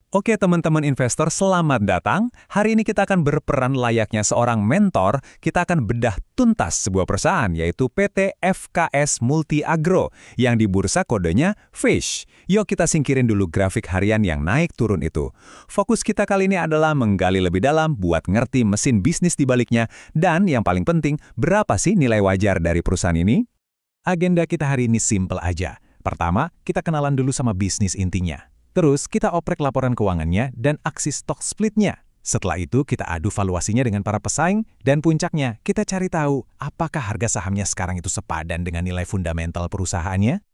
Oke teman-teman investor, selamat datang. Hari ini kita akan berperan layaknya seorang mentor. Kita akan bedah tuntas sebuah perusahaan, yaitu PT FKS Multi Agro, yang di bursa kodenya FISH. Yuk kita singkirin dulu grafik harian yang naik turun itu. Fokus kita kali ini adalah menggali lebih dalam buat ngerti mesin bisnis di baliknya, dan yang paling penting, berapa sih nilai wajar dari perusahaan ini? Agenda kita hari ini simple aja. Pertama, kita kenalan dulu sama bisnis intinya. Terus, kita oprek laporan keuangannya dan aksi stock splitnya. Setelah itu, kita adu valuasinya dengan para pesaing, dan puncaknya, kita cari tahu apakah harga sahamnya sekarang itu sepadan dengan nilai fundamental perusahaannya.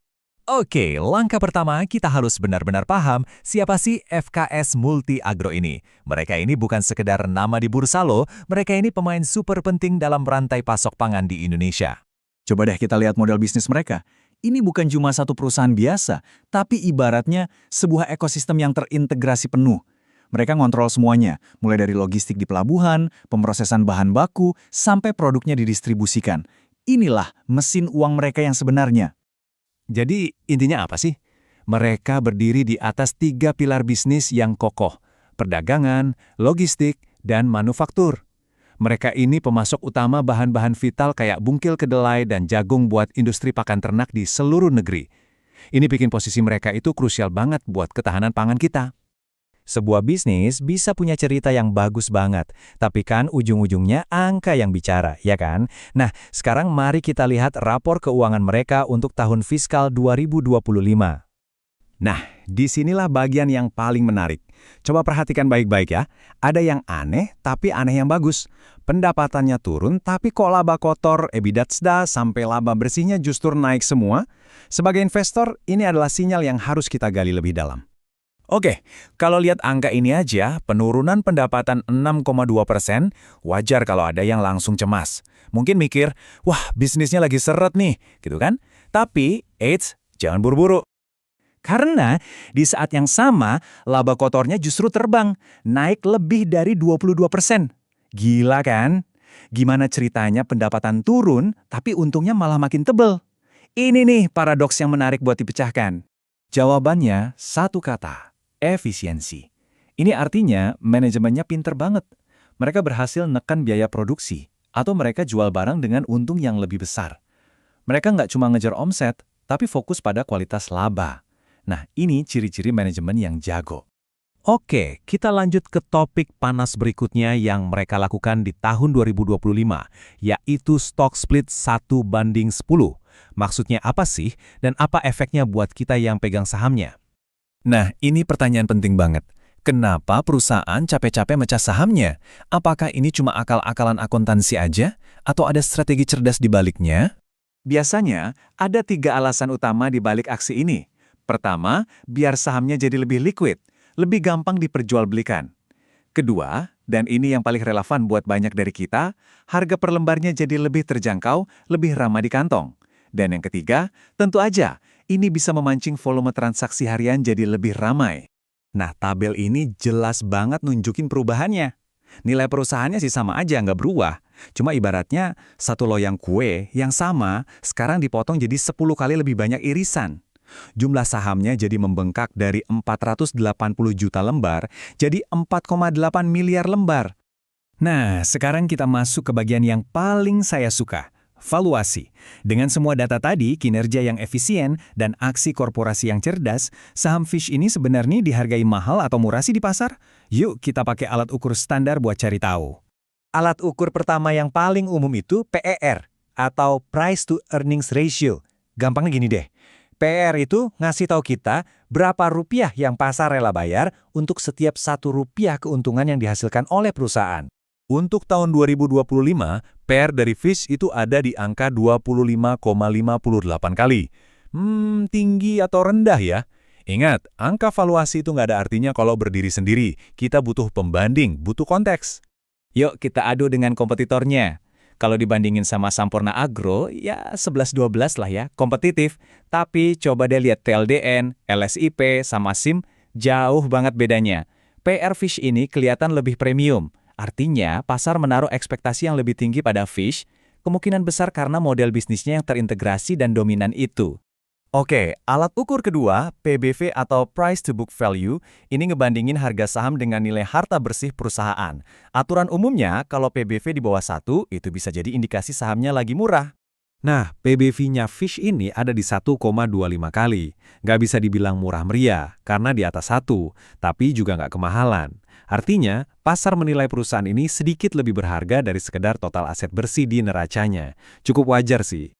Oke, langkah pertama kita harus benar-benar paham siapa sih FKS Multi Agro ini. Mereka ini bukan sekedar nama di bursa loh, mereka ini pemain super penting dalam rantai pasok pangan di Indonesia. Coba deh kita lihat model bisnis mereka. Ini bukan cuma satu perusahaan biasa, tapi ibaratnya sebuah ekosistem yang terintegrasi penuh. Mereka ngontrol semuanya, mulai dari logistik di pelabuhan, pemrosesan bahan baku, sampai produknya didistribusikan. Inilah mesin uang mereka yang sebenarnya. Jadi, intinya apa sih? Mereka berdiri di atas 3 pilar bisnis yang kokoh: perdagangan, logistik, dan manufaktur. Mereka ini pemasok utama bahan-bahan vital kayak bungkil kedelai dan jagung buat industri pakan ternak di seluruh negeri. Ini bikin posisi mereka itu krusial banget buat ketahanan pangan kita. Sebuah bisnis bisa punya cerita yang bagus banget, tapi kan ujung-ujungnya angka yang bicara, ya kan? Nah, sekarang mari kita lihat rapor keuangan mereka untuk tahun fiskal 2025. Nah, disinilah bagian yang paling menarik. Coba perhatikan baik-baik ya. Ada yang aneh, tapi aneh yang bagus. Pendapatannya turun, tapi kok laba kotor, EBITDA sampai laba bersihnya justru naik semua. Sebagai investor, ini adalah sinyal yang harus kita gali lebih dalam. Oke, kalau lihat angka ini aja, penurunan pendapatan 6,2%, wajar kalau ada yang langsung cemas. Mungkin mikir, wah bisnisnya lagi seret nih, gitu kan? Tapi, eits, jangan buru-buru. Karena di saat yang sama, laba kotornya justru terbang, naik lebih dari 22%. Gila kan? Gimana ceritanya pendapatan turun, tapi untungnya malah makin tebel? Ini nih paradoks yang menarik buat dipecahkan. Jawabannya satu kata, efisiensi. Ini artinya manajemennya pinter banget. Mereka berhasil nekan biaya produksi, atau mereka jual barang dengan untung yang lebih besar. Mereka nggak cuma ngejar omset, tapi fokus pada kualitas laba. Nah, ini ciri-ciri manajemen yang jago. Oke, kita lanjut ke topik panas berikutnya yang mereka lakukan di tahun 2025, yaitu stock split 1:10. Maksudnya apa sih, dan apa efeknya buat kita yang pegang sahamnya? Nah, ini pertanyaan penting banget. Kenapa perusahaan capek-capek mecah sahamnya? Apakah ini cuma akal-akalan akuntansi aja? Atau ada strategi cerdas di baliknya? Biasanya, ada 3 alasan utama di balik aksi ini. Pertama, biar sahamnya jadi lebih liquid, lebih gampang diperjualbelikan. Kedua, dan ini yang paling relevan buat banyak dari kita, harga per lembarnya jadi lebih terjangkau, lebih ramah di kantong. Dan yang ketiga, tentu aja, ini bisa memancing volume transaksi harian jadi lebih ramai. Nah, tabel ini jelas banget nunjukin perubahannya. Nilai perusahaannya sih sama aja, nggak berubah. Cuma ibaratnya, satu loyang kue yang sama, sekarang dipotong jadi 10 kali lebih banyak irisan. Jumlah sahamnya jadi membengkak dari 480 juta lembar jadi 4,8 miliar lembar. Nah, sekarang kita masuk ke bagian yang paling saya suka, valuasi. Dengan semua data tadi, kinerja yang efisien, dan aksi korporasi yang cerdas, saham FISH ini sebenarnya dihargai mahal atau murah sih di pasar? Yuk kita pakai alat ukur standar buat cari tahu. Alat ukur pertama yang paling umum itu PER, atau Price to Earnings Ratio. Gampangnya gini deh. PER itu ngasih tahu kita berapa rupiah yang pasar rela bayar untuk setiap 1 rupiah keuntungan yang dihasilkan oleh perusahaan. Untuk tahun 2025, PER dari FISH itu ada di angka 25,58 kali. Tinggi atau rendah ya? Ingat, angka valuasi itu nggak ada artinya kalau berdiri sendiri. Kita butuh pembanding, butuh konteks. Yuk kita adu dengan kompetitornya. Kalau dibandingin sama Sampurna Agro, ya 11-12 lah ya, kompetitif. Tapi coba deh lihat TLDN, LSIP, sama SIM, jauh banget bedanya. PR FISH ini kelihatan lebih premium. Artinya, pasar menaruh ekspektasi yang lebih tinggi pada FISH, kemungkinan besar karena model bisnisnya yang terintegrasi dan dominan itu. Oke, alat ukur kedua, PBV atau Price to Book Value, ini ngebandingin harga saham dengan nilai harta bersih perusahaan. Aturan umumnya, kalau PBV di bawah 1, itu bisa jadi indikasi sahamnya lagi murah. Nah, PBV-nya Fish ini ada di 1,25 kali. Nggak bisa dibilang murah meriah, karena di atas 1, tapi juga nggak kemahalan. Artinya, pasar menilai perusahaan ini sedikit lebih berharga dari sekedar total aset bersih di neracanya. Cukup wajar sih.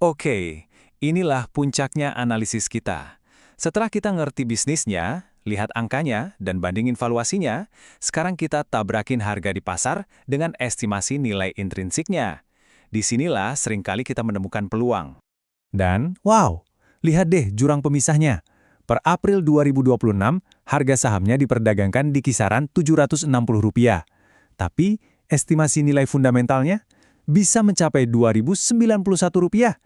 Oke, inilah puncaknya analisis kita. Setelah kita ngerti bisnisnya, lihat angkanya, dan bandingin valuasinya, sekarang kita tabrakin harga di pasar dengan estimasi nilai intrinsiknya. Disinilah seringkali kita menemukan peluang. Dan, wow, lihat deh jurang pemisahnya. Per April 2026, harga sahamnya diperdagangkan di kisaran Rp760. Tapi, estimasi nilai fundamentalnya bisa mencapai Rp2.091.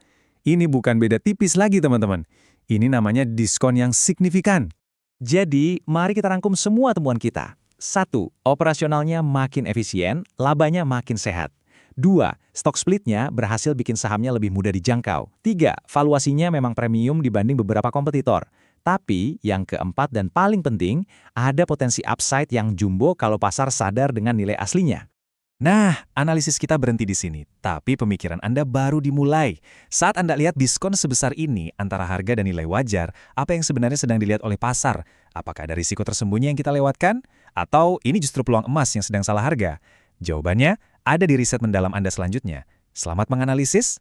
Ini bukan beda tipis lagi, teman-teman. Ini namanya diskon yang signifikan. Jadi, mari kita rangkum semua temuan kita. 1. Operasionalnya makin efisien, labanya makin sehat. 2. Stock splitnya berhasil bikin sahamnya lebih mudah dijangkau. 3. Valuasinya memang premium dibanding beberapa kompetitor. Tapi, yang keempat dan paling penting, ada potensi upside yang jumbo kalau pasar sadar dengan nilai aslinya. Nah, analisis kita berhenti di sini, tapi pemikiran Anda baru dimulai. Saat Anda lihat diskon sebesar ini antara harga dan nilai wajar, apa yang sebenarnya sedang dilihat oleh pasar? Apakah ada risiko tersembunyi yang kita lewatkan? Atau ini justru peluang emas yang sedang salah harga? Jawabannya ada di riset mendalam Anda selanjutnya. Selamat menganalisis.